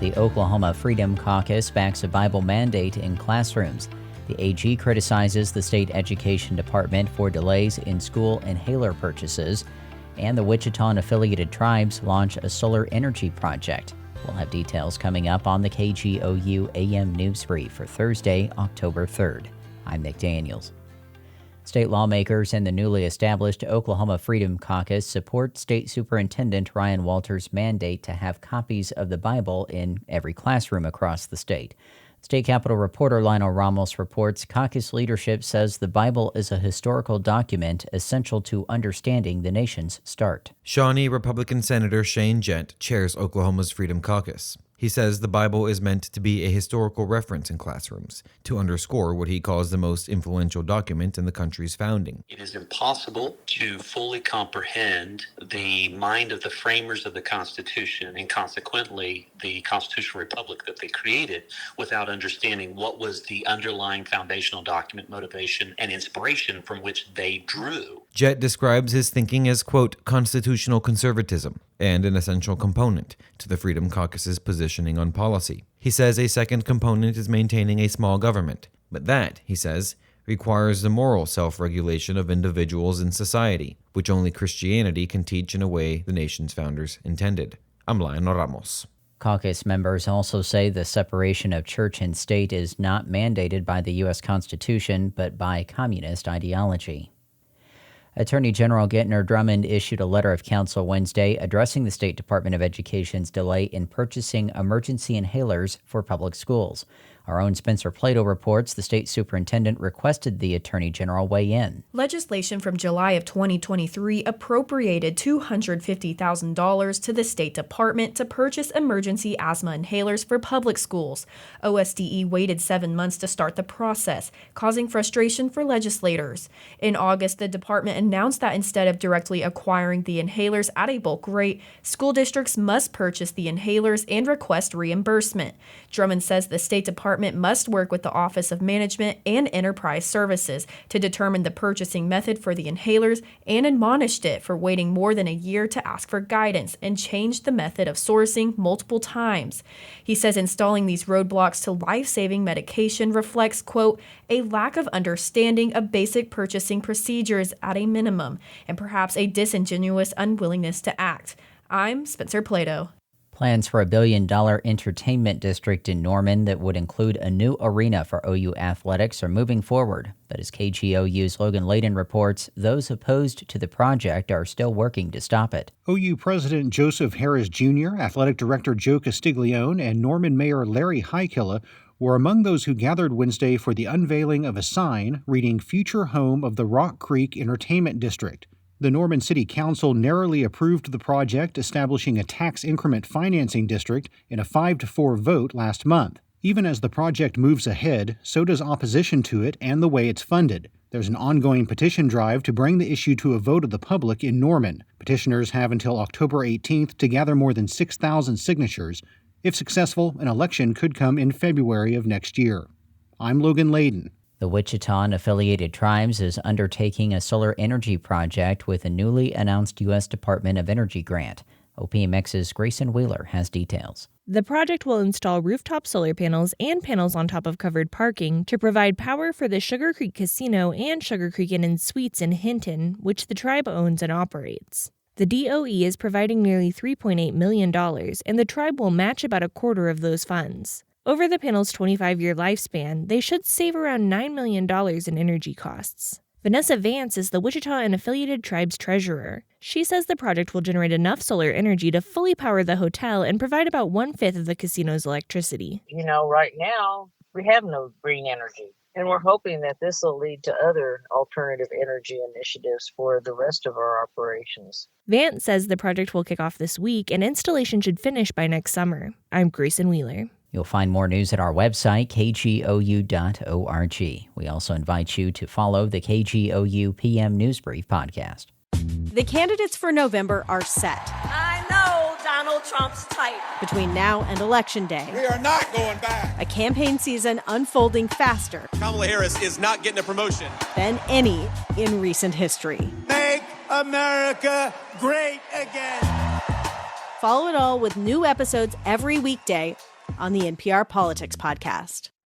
The Oklahoma Freedom Caucus backs a Bible mandate in classrooms. The AG criticizes the state education department for delays in school inhaler purchases. And the Wichita and affiliated tribes launch a solar energy project. We'll have details coming up on the KGOU AM News Brief for Thursday, October 3rd. I'm Nick Daniels. State lawmakers and the newly established Oklahoma Freedom Caucus support State Superintendent Ryan Walters' mandate to have copies of the Bible in every classroom across the state. State Capitol reporter Lionel Ramos reports caucus leadership says the Bible is a historical document essential to understanding the nation's start. Shawnee Republican Senator Shane Jent chairs Oklahoma's Freedom Caucus. He says the Bible is meant to be a historical reference in classrooms to underscore what he calls the most influential document in the country's founding. It is impossible to fully comprehend the mind of the framers of the Constitution and consequently the constitutional republic that they created without understanding what was the underlying foundational document, motivation, and inspiration from which they drew. Jett describes his thinking as, quote, constitutional conservatism and an essential component to the Freedom Caucus's positioning on policy. He says a second component is maintaining a small government, but that, he says, requires the moral self-regulation of individuals in society, which only Christianity can teach in a way the nation's founders intended. I'm Lionel Ramos. Caucus members also say the separation of church and state is not mandated by the U.S. Constitution, but by communist ideology. Attorney General Gentner Drummond issued a letter of counsel Wednesday addressing the State Department of Education's delay in purchasing emergency inhalers for public schools. Our own Spencer Plato reports the state superintendent requested the Attorney General weigh in. Legislation from July of 2023 appropriated $250,000 to the State Department to purchase emergency asthma inhalers for public schools. OSDE waited 7 months to start the process, causing frustration for legislators. In August, the department announced that instead of directly acquiring the inhalers at a bulk rate, school districts must purchase the inhalers and request reimbursement. Drummond says the State Department must work with the Office of Management and Enterprise Services to determine the purchasing method for the inhalers and admonished it for waiting more than a year to ask for guidance and changed the method of sourcing multiple times. He says installing these roadblocks to life-saving medication reflects, quote, a lack of understanding of basic purchasing procedures at a minimum, and perhaps a disingenuous unwillingness to act. I'm Spencer Plato. Plans for a $1 billion entertainment district in Norman that would include a new arena for OU athletics are moving forward. But as KGOU's Logan Layden reports, those opposed to the project are still working to stop it. OU President Joseph Harris Jr., Athletic Director Joe Castiglione, and Norman Mayor Larry Highkilla were among those who gathered Wednesday for the unveiling of a sign reading Future Home of the Rock Creek Entertainment District. The Norman City Council narrowly approved the project, establishing a tax increment financing district in a 5-4 vote last month. Even as the project moves ahead, so does opposition to it and the way it's funded. There's an ongoing petition drive to bring the issue to a vote of the public in Norman. Petitioners have until October 18th to gather more than 6,000 signatures. If successful, an election could come in February of next year. I'm Logan Layden. The Wichita and affiliated tribes is undertaking a solar energy project with a newly announced U.S. Department of Energy grant. OPMX's Grayson Wheeler has details. The project will install rooftop solar panels and panels on top of covered parking to provide power for the Sugar Creek Casino and Sugar Creek Inn and Suites in Hinton, which the tribe owns and operates. The DOE is providing nearly $3.8 million, and the tribe will match about a quarter of those funds. Over the panel's 25-year lifespan, they should save around $9 million in energy costs. Vanessa Vance is the Wichita and affiliated tribe's treasurer. She says the project will generate enough solar energy to fully power the hotel and provide about 1/5 of the casino's electricity. Right now, we have no green energy. And we're hoping that this will lead to other alternative energy initiatives for the rest of our operations. Vance says the project will kick off this week and installation should finish by next summer. I'm Grayson Wheeler. You'll find more news at our website, kgou.org. We also invite you to follow the KGOU PM News Brief podcast. The candidates for November are set. I know Donald Trump's type. Between now and Election Day, we are not going back. A campaign season unfolding faster. Kamala Harris is not getting a promotion Than any in recent history. Make America great again. Follow it all with new episodes every weekday, on the NPR Politics Podcast.